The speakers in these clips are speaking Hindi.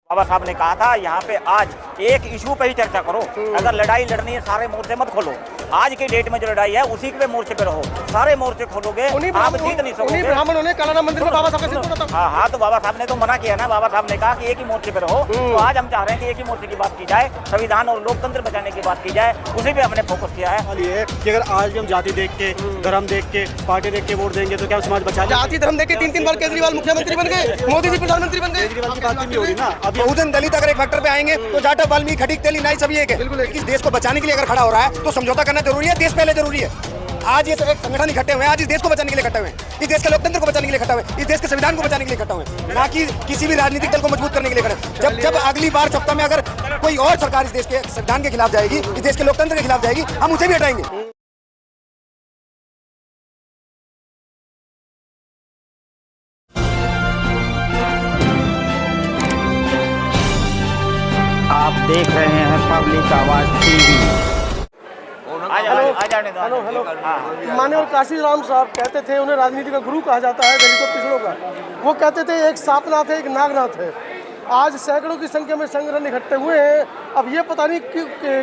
बाबा साहब ने कहा था यहाँ पे आज एक इशू पे ही चर्चा करो। अगर लड़ाई लड़नी है सारे मोर्चे मत खोलो। आज की डेट में जो लड़ाई है उसी पे मोर्चे पे रहो। सारे मोर्चे खोलोगे आप जीत नहीं सकोगे। ब्राह्मणों ने काला मंदिर में बाबा साहब का सिर तोड़ा था। हाँ, तो बाबा साहब ने तो मना किया ना। बाबा साहब ने कहा कि एक ही मोर्चे पे रहो। तो आज हम चाह रहे हैं कि एक ही मोर्चे की बात की जाए, संविधान और लोकतंत्र बचाने की बात की जाए, उसी पे हमने फोकस किया है। ये कि अगर आज भी हम जाति देख के, धर्म देख के, पार्टी देख के वोट देंगे तो क्या समाज बचा? जाति धर्म देख के 3-3 बार केजरीवाल मुख्यमंत्री बन गए, मोदी जी प्रधानमंत्री बन गए। केजरीवाल की बात नहीं हो रही ना। अभी बहुजन दलित अगर एक फैक्टर पे आएंगे तो जाटा वाल्मीकि खटीक तेली नाई सभी एक है। इस देश को बचाने के लिए अगर खड़ा हो रहा है तो समझौता करना जरूरी है, देश पहले जरूरी है। आज ये सब एक संगठन इकट्ठे हुए हैं, आज इस देश को बचाने के लिए इकट्ठे हुए हैं, इस देश के लोकतंत्र को बचाने के लिए इकट्ठे हुए हैं, इस देश के संविधान को बचाने के लिए इकट्ठे हुए हैं, ना कि किसी भी राजनीतिक दल को मजबूत करने के लिए खड़े। जब अगली बार सप्ताह में अगर कोई और सरकार इस देश के संविधान के खिलाफ जाएगी, इस देश के लोकतंत्र के खिलाफ जाएगी, हम उसे भी हटाएंगे। आप देख रहे हैं पब्लिक आवाज टीवी। हेलो। माननीय काशीराम साहब कहते थे, उन्हें राजनीति का गुरु कहा जाता है दलितों पिछड़ों का। वो कहते थे एक सांपनाथ है, एक नागनाथ है। आज सैकड़ों की संख्या में संगठन इकट्ठे हुए हैं। अब ये पता नहीं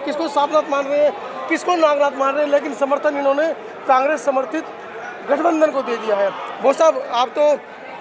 किसको सांपनाथ मान रहे हैं, किसको नागनाथ मान रहे हैं, लेकिन समर्थन इन्होंने कांग्रेस समर्थित गठबंधन को दे दिया है। वो साहब, आप तो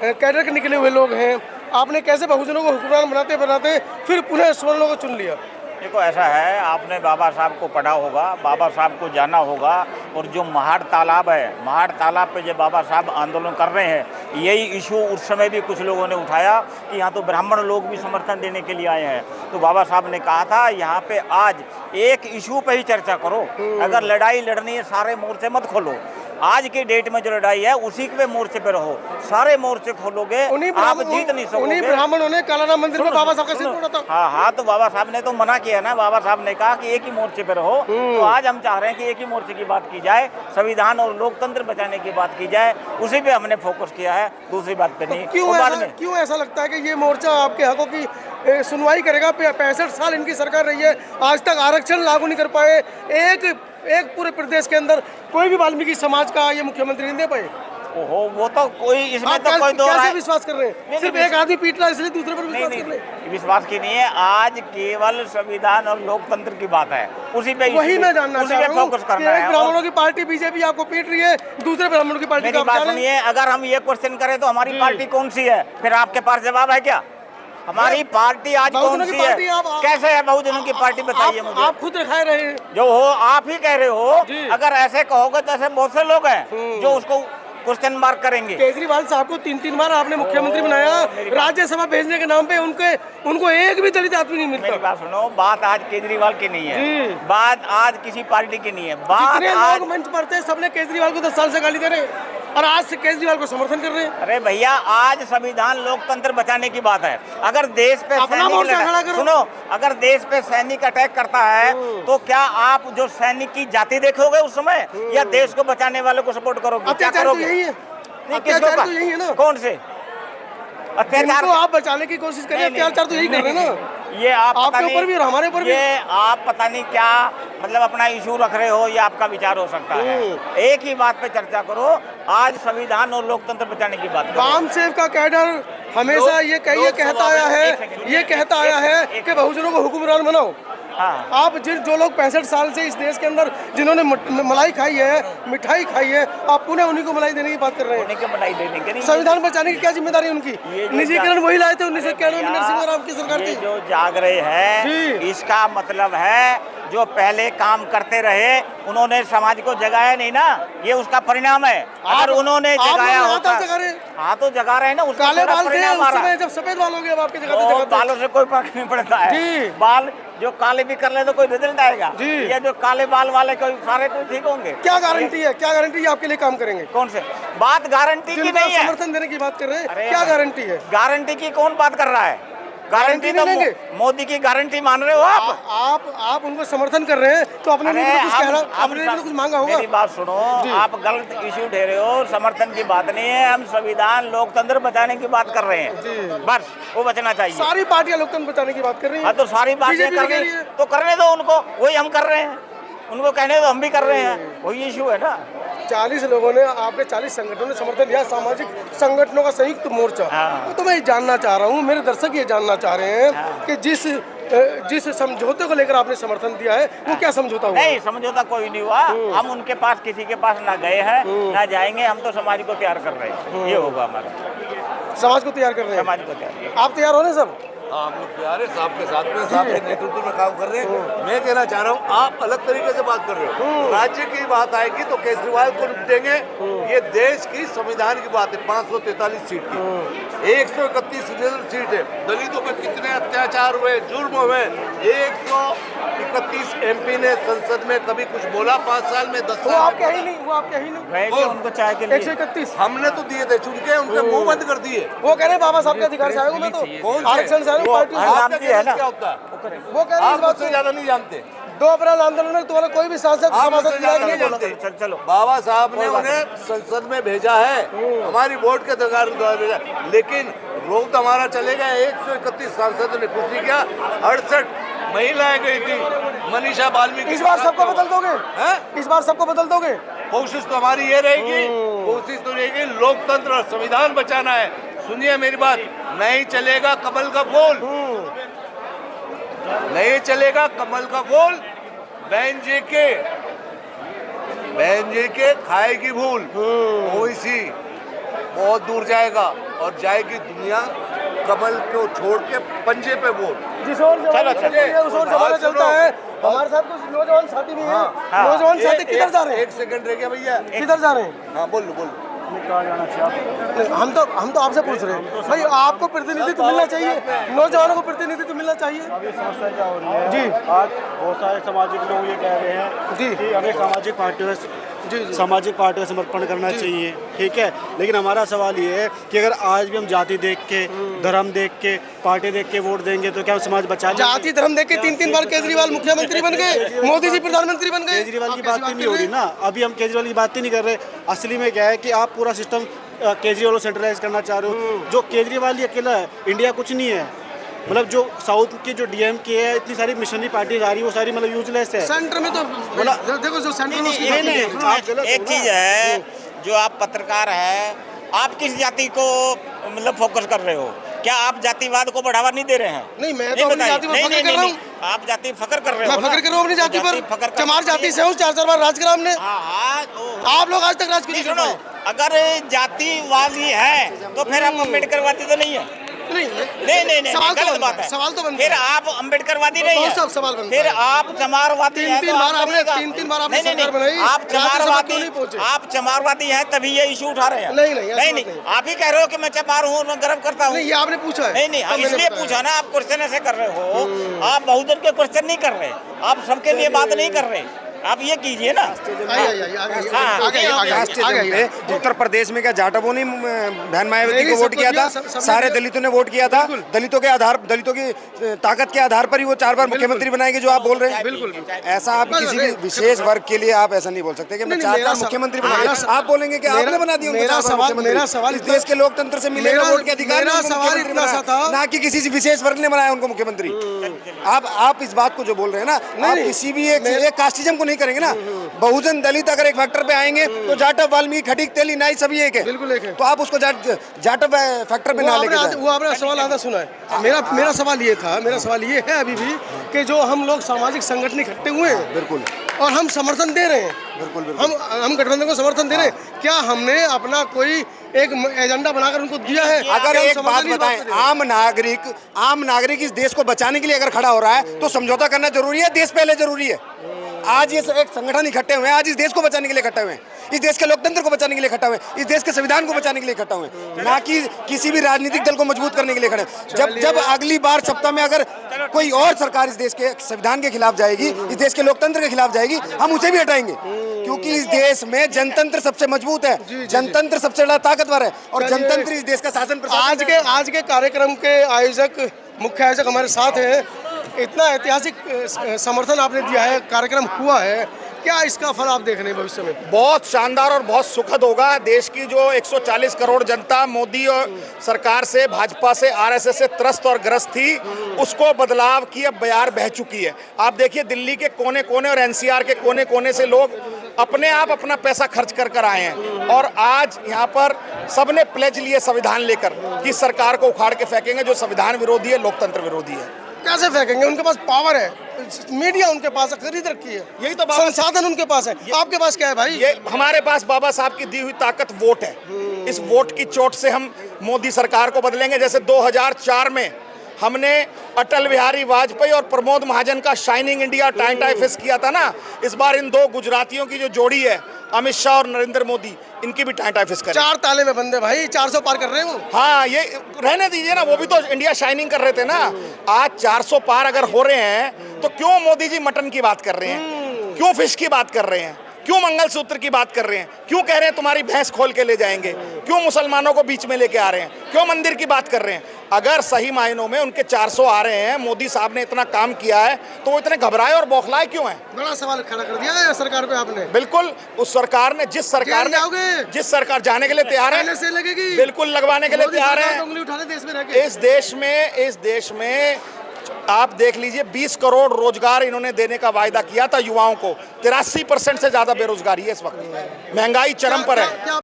कैडर के निकले हुए लोग हैं, आपने कैसे बहुजनों को हुक्मरान बनाते बनाते फिर पुनः स्वर्णों को चुन लिया? देखो, ऐसा है, आपने बाबा साहब को पढ़ा होगा, बाबा साहब को जाना होगा। और जो महाड़ तालाब है, महाड़ तालाब पे जो बाबा साहब आंदोलन कर रहे हैं, यही इशू उस समय भी कुछ लोगों ने उठाया कि यहाँ तो ब्राह्मण लोग भी समर्थन देने के लिए आए हैं। तो बाबा साहब ने कहा था यहाँ पे आज एक इशू पे ही चर्चा करो। अगर लड़ाई लड़नी है सारे मोर्चे मत खोलो। आज की डेट में जो लड़ाई है उसी पे मोर्चे पे रहो। सारे मोर्चे खोलोगे आप जीत नहीं सकोगे। उन्हीं ब्राह्मणों ने काला मंदिर में बाबा साहब का सिर तोड़ा था। हाँ, तो बाबा साहब ने तो मना किया ना। बाबा साहब ने कहा कि एक ही मोर्चे पे रहो। तो आज हम चाह रहे हैं कि एक ही मोर्चे की बात की जाए, संविधान और लोकतंत्र बचाने की बात की जाए, उसी पे हमने फोकस किया है, दूसरी बात पे नहीं। क्यों ऐसा लगता है कि ये मोर्चा आपके हकों की सुनवाई करेगा? 65 साल इनकी सरकार रही है, आज तक आरक्षण लागू नहीं कर पाए। एक पूरे प्रदेश के अंदर कोई भी वाल्मीकि समाज का ये मुख्यमंत्री नहीं दे पाए। ओहो, वो तो कोई इसमें तो कोई दो कैसे विश्वास कर रहे हैं? सिर्फ एक आदमी पीट रहा है इसलिए दूसरे पर विश्वास कर रहे हैं? विश्वास की नहीं है। आज केवल संविधान और लोकतंत्र की बात है, उसी पे वही मैं जानना चाह रहा हूं फोकस करना है। ब्राह्मणों की पार्टी बीजेपी आपको पीट रही है, दूसरे ब्राह्मणों की पार्टी का बात सुनिए। अगर हम ये क्वेश्चन करें तो हमारी पार्टी कौन सी है, फिर आपके पास जवाब है क्या? हमारी पार्टी आज कौन सी है? कैसे है बहुजनों की पार्टी, बताइए मुझे। आप खुद दिखा रहे हैं जो हो, आप ही कह रहे हो। अगर ऐसे कहोगे तो ऐसे बहुत से लोग हैं जो उसको क्वेश्चन मार्क करेंगे। केजरीवाल साहब को 3-3 बार आपने मुख्यमंत्री बनाया, राज्यसभा भेजने के नाम पे उनको एक भी दलित आदमी नहीं मिलता। मेरी बात सुनो, बात आज केजरीवाल की नहीं है, बात आज किसी पार्टी की नहीं है। बात लोग मंच पर थे, सबने केजरीवाल को 10 साल से गाली दे रहे हैं और आज से केजरीवाल को समर्थन कर रहे हैं। अरे भैया, आज संविधान लोकतंत्र बचाने की बात है। अगर देश पे सुनो, अगर देश पे सैनिक अटैक करता है तो क्या आप जो सैनिक की जाति देखोगे उस समय, या देश को बचाने वालों को सपोर्ट करोगे? क्या करोगे? अत्याचार तो यही है ना। कौन से अत्याचार को आप बचाने की कोशिश करें? अत्याचार तो यही कर रहे हैं ना। ये आप आपके ऊपर भी और हमारे ऊपर भी। ये आप पता नहीं क्या मतलब अपना इशू रख रहे हो, ये आपका विचार हो सकता है। एक ही बात पे चर्चा करो, आज संविधान और लोकतंत्र बचाने की बात करो। वामसेव का कैडर हमेशा ये कहता आया है कि बहुजनों को हुक्मरान बनाओ। आप जो लोग 65 साल से इस देश के अंदर जिन्होंने मलाई खाई है, मिठाई खाई है, आप पुनः उन्हीं को मलाई देने की बात कर रहे हैं। उन्हीं को मलाई देने की नहीं। संविधान बचाने की क्या जिम्मेदारी है उनकी? निजीकरण वही लाए थे 1991 में नरसिंह राव की सरकार थी। जो जाग रहे हैं, इसका मतलब है जो पहले काम करते रहे उन्होंने समाज को जगाया नहीं ना, ये उसका परिणाम है। अगर उन्होंने जगाया होता, हाँ तो जगा रहे हैं ना। काले बाल थे उस समय, जब सफेद बाल हो गए अब आपके जगह बालों से कोई फर्क नहीं पड़ता है। बाल जो काले भी कर ले तो कोई रिजल्ट आएगा, या जो काले बाल वाले कोई सारे कोई ठीक होंगे? क्या गारंटी है? क्या गारंटी आपके लिए काम करेंगे? कौन से बात गारंटी की नहीं है? समर्थन देने की बात कर रहे हैं, क्या गारंटी है? गारंटी की कौन बात कर रहा है? गारंटी तो मोदी की गारंटी मान रहे हो आप उनको समर्थन कर रहे हैं तो अपने लिए कुछ मांगा होगा। मेरी बात सुनो, आप गलत इश्यू दे रहे हो। समर्थन की बात नहीं है, हम संविधान लोकतंत्र बचाने की बात कर रहे हैं, बस वो बचना चाहिए। सारी पार्टियां लोकतंत्र बचाने की बात कर रही हैं। हाँ, तो सारी बातें कर रही है तो करने दो उनको, वही हम कर रहे हैं। उनको कहने दो, हम भी कर रहे हैं, वही इश्यू है ना। 40 लोगों ने, आपके 40 संगठनों ने समर्थन दिया, सामाजिक संगठनों का संयुक्त मोर्चा। तो मैं ये जानना चाह रहा हूँ, मेरे दर्शक ये जानना चाह रहे हैं कि जिस समझौते को लेकर आपने समर्थन दिया है वो क्या समझौता हुआ? नहीं, समझौता कोई नहीं हुआ। हम उनके पास, किसी के पास ना गए हैं ना जाएंगे। हम तो समाज को तैयार कर रहे हैं, ये होगा हमारा। समाज को तैयार कर रहे हैं, समाज को तैयार। आप तैयार हो ना सब? हाँ, हम लोग तैयार है, साहब के साथ में, साहब के नेतृत्व में काम कर रहे हैं। मैं कहना चाह रहा हूँ, आप अलग तरीके से बात कर रहे हो। राज्य की बात आएगी तो केजरीवाल को निपटेंगे। ये देश की संविधान की बात है, 543 सीट की, 131 रिजर्व सीट है। दलितों पर कितने अत्याचार हुए, जुर्म हुए। 131 MP ने संसद में कभी कुछ बोला 5 साल में, 10 वो साल आपके ही नहीं, वो आपके ही नहीं। रहेंगे उनको चाय के लिए 131 हमने तो दिए थे, चुन के उनके मुंह बंद कर दिए। वो कह रहे हैं बाबा साहब के अधिकार से आया हूँ मैं तो, कौन से? आरक्षण से आया हूँ, वो पार्टी से। हर आपका नाम की है ना। क्या होता है? वो कह रहे हैं आप इस बात मुझसे को। ज्यादा नहीं जानते। 2 अप्रैल आंदोलन में तुम्हारा कोई भी सांसद आप सभासद मुझसे ज्यादा नहीं नहीं बोला। जानते। चलो बाबा साहब ने उन्हें संसद में भेजा है, हमारी वोट के अधिकार द्वारा भेजा, लेकिन रोग तो हमारा चलेगा। 131 सांसदों ने कुछ नहीं किया। 68 महिलाएं गई थी, मनीषा वाल्मीकि। इस बार सबको बदल दोगे? हैं? इस बार सबको बदल दोगे? कोशिश तो हमारी ये रहेगी, कोशिश तो रहेगी लोकतंत्र और संविधान बचाना है। सुनिए मेरी बात, नहीं चलेगा कमल का फूल, नहीं चलेगा कमल का फूल। बहन जी के खाएगी भूल, ओवैसी बहुत दूर जाएगा और जाएगी दुनिया कमल को छोड़ के पंजे पे वोट। जिस और जमाना चलो, चलता है, उस और जमाना बात चलता सुनो। है। हमारे साथ कुछ नौजवान साथी भी हैं। हाँ। नौजवान साथी किधर जा रहे हैं? एक सेकंड रह गया भैया। किधर जा रहे हैं? हाँ बोलो। नहीं, हम तो आपसे पूछ रहे हैं भाई, आपको प्रतिनिधित्व मिलना चाहिए, नौजवानों को प्रतिनिधित्व मिलना चाहिए। अभी समस्या क्या हो रही है जी। आज बहुत सारे सामाजिक लोग ये कह रहे हैं जी। कि हमें सामाजिक पार्टियों का समर्पण करना चाहिए, ठीक है। लेकिन हमारा सवाल ये है कि अगर आज भी हम जाति देख के, धर्म देख के, पार्टी देख के वोट देंगे तो क्या हम समाज बचा लेंगे? जाति धर्म देख के 3-3 बार केजरीवाल मुख्यमंत्री बन गए, मोदी जी प्रधानमंत्री बन गए। केजरीवाल की बात ही नहीं हो रही ना, अभी हम केजरीवाल की बात ही नहीं कर रहे। असली में क्या है कि आप पूरा सिस्टम केजरीवाल को सेंट्रलाइज करना चाह रहे हो। जो केजरीवाल ही अकेला है, इंडिया कुछ नहीं है। मतलब जो साउथ की जो DMK है, इतनी सारी मिशनरी पार्टीज आ रही है, वो सारी मतलब यूजलेस है। सेंटर में तो देखो जो सेंटर में उसकी नहीं, आप गलत एक हो चीज ना। है, जो आप पत्रकार है, आप किस जाति को मतलब फोकस कर रहे हो? क्या आप जातिवाद को बढ़ावा नहीं दे रहे हैं? नहीं, मैं तो अपनी बताइए। जाति पर फख्र कर रहा हूँ। आप जाति फख्र कर रहे मैं हो ना? फख्र कर रहा हूँ अपनी जाति फख्र पर। करना चमार जाति चाहिए। से हूँ, 4 बार राज करा हमने। हाँ, आप लोग आज तक राज क्यों नहीं नहीं कर सुनो, पाए? अगर जातिवादी है तो फिर आप अम्बेडकरवादी तो नहीं है। नहीं, नहीं, सवाल तो गलत बनता बात है, है। सवाल तो बनता फिर है। आप अम्बेडकरवादी नहीं है। बहुत सवाल बनता फिर है। आप चमारवादी हैं। 3-3 तो बार आप आपने करिएगा। 3-3 बार आपने नहीं, सरकार बनाई, आप राज्यसभा चमारवादी, क्यों नहीं पहुंचे? आप चमारवादी हैं तभी ये इशू उठा रहे हैं। नहीं, ऐसी बात नहीं। आप ही कह रहे हो कि मैं चमार हूँ, मैं गर्व करता हूँ। नहीं, ये आपने पूछा है। नहीं, तब मैंने इसलिए बताया। पूछा ना, आप क्वेश्चन ऐसे कर रहे हो। आप बहुजन के क्वेश्चन नहीं कर रहे, आप सबके लिए बात नहीं कर रहे। आप ये कीजिए ना। उत्तर प्रदेश में क्या जाटवों ने बहन मायावती को वोट किया था? सारे दलितों ने वोट किया था। दलितों के आधार, दलितों की ताकत के आधार पर ही वो 4 बार मुख्यमंत्री बनाएंगे, जो आप बोल रहे हैं। बिल्कुल। ऐसा आप किसी भी विशेष वर्ग के लिए आप ऐसा नहीं बोल सकते कि मैं 4 बार मुख्यमंत्री बनाएंगे। आप बोलेंगे कि आपने बना दिया उनको 4 बार मुख्यमंत्री। इस देश के लोकतंत्र से मिलेगा वोट के अधिकार, ना कि किसी विशेष वर्ग ने बनाया उनको मुख्यमंत्री। आप इस बात को जो बोल रहे हैं ना, आप किसी भी एक कास्टिज्म को नहीं करेंगे ना। बहुजन दलित अगर एक फैक्टर पे आएंगे तो जाटव, वाल्मीकि, खटीक, तेली, नाई सभी एक है। बिल्कुल एक है। तो आप उसको जाटव फैक्टर पे ना लेके जाएं। वो आपने सवाल आधा सुना है। मेरा सवाल ये था, मेरा सवाल ये है अभी भी कि जो हम लोग सामाजिक संगठन इकट्ठे हुए हैं, बिल्कुल, और हम समर्थन दे रहे हैं, बिल्कुल। हम गठबंधन को समर्थन दे रहे हैं, क्या हमने अपना कोई एक एजेंडा बनाकर उनको दिया है? अगर क्या हम एक बात समर्थन की बताएं, कर रहे हैं? आम नागरिक इस देश को बचाने के लिए अगर खड़ा हो रहा है तो समझौता करना जरूरी है, देश पहले जरूरी है। आज ये एक संगठन इकट्ठे हुए हैं, आज इस देश को बचाने के लिए इकट्ठे हुए हैं, इस देश के लोकतंत्र को बचाने के लिए इकट्ठा हुए हैं, इस देश के संविधान को बचाने के लिए इकट्ठा हुए हैं, ना कि किसी भी राजनीतिक दल को मजबूत करने के लिए खड़े। जब अगली बार सप्ताह में अगर कोई और सरकार इस देश के संविधान के खिलाफ जाएगी, इस देश के लोकतंत्र के खिलाफ जाएगी, हम उसे भी हटाएंगे, क्योंकि इस देश में जनतंत्र सबसे मजबूत है, जनतंत्र सबसे बड़ा ताकतवर है, और जनतंत्र इस देश का शासन प्रशासन। आज के कार्यक्रम के आयोजक, मुख्य आयोजक हमारे साथ हैं। इतना ऐतिहासिक समर्थन आपने दिया है, कार्यक्रम हुआ है, क्या इसका फल आप देख रहे हैं भविष्य में? बहुत शानदार और बहुत सुखद होगा। देश की जो 140 करोड़ जनता मोदी और सरकार से, भाजपा से, RSS से त्रस्त और ग्रस्त थी, उसको बदलाव की अब बयार बह चुकी है। आप देखिए, दिल्ली के कोने कोने और NCR के कोने कोने से लोग अपने आप अपना पैसा खर्च कर कर आए हैं और आज यहाँ पर सबने प्लेज लिए संविधान लेकर कि सरकार को उखाड़ के फेंकेंगे जो संविधान विरोधी है, लोकतंत्र विरोधी है। कैसे फेंकेंगे? उनके पास पावर है, मीडिया उनके पास खरीद रखी है, यही तो संसाधन उनके पास है। आपके पास क्या है भाई? ये हमारे पास बाबा साहब की दी हुई ताकत वोट है। इस वोट की चोट से हम मोदी सरकार को बदलेंगे। जैसे 2004 में हमने अटल बिहारी वाजपेयी और प्रमोद महाजन का शाइनिंग इंडिया टाइम फेस किया था ना, इस बार इन दो गुजरातियों की जो जोड़ी है अमित शाह और नरेंद्र मोदी, इनकी भी टाइम फेस करें। 4 ताले में बंदे भाई, 400 पार कर रहे हो। हाँ, ये रहने दीजिए ना, वो भी तो इंडिया शाइनिंग कर रहे थे ना। आज 400 पार अगर हो रहे हैं तो क्यों मोदी जी मटन की बात कर रहे हैं, क्यों फिश की बात कर रहे हैं, क्यों मंगलसूत्र की बात कर रहे हैं, क्यों कह रहे हैं तुम्हारी भैंस खोल के ले जाएंगे, क्यों मुसलमानों को बीच में लेके आ रहे हैं, क्यों मंदिर की बात कर रहे हैं? अगर सही मायनों में उनके 400 आ रहे हैं, मोदी साहब ने इतना काम किया है, तो वो इतने घबराए और बौखलाए क्यों हैं? बड़ा सवाल खड़ा कर दिया है सरकार पे आपने। बिल्कुल, उस सरकार ने जिस सरकार जाने के लिए तैयार है, से लगेगी, बिल्कुल लगवाने के लिए तैयार है। उंगली उठा दे देश में रह के। इस देश में आप देख लीजिए 20 करोड़ रोजगार इन्होंने देने का वायदा किया था युवाओं को। 83% से ज्यादा बेरोजगारी है इस वक्त, महंगाई चरम पर है।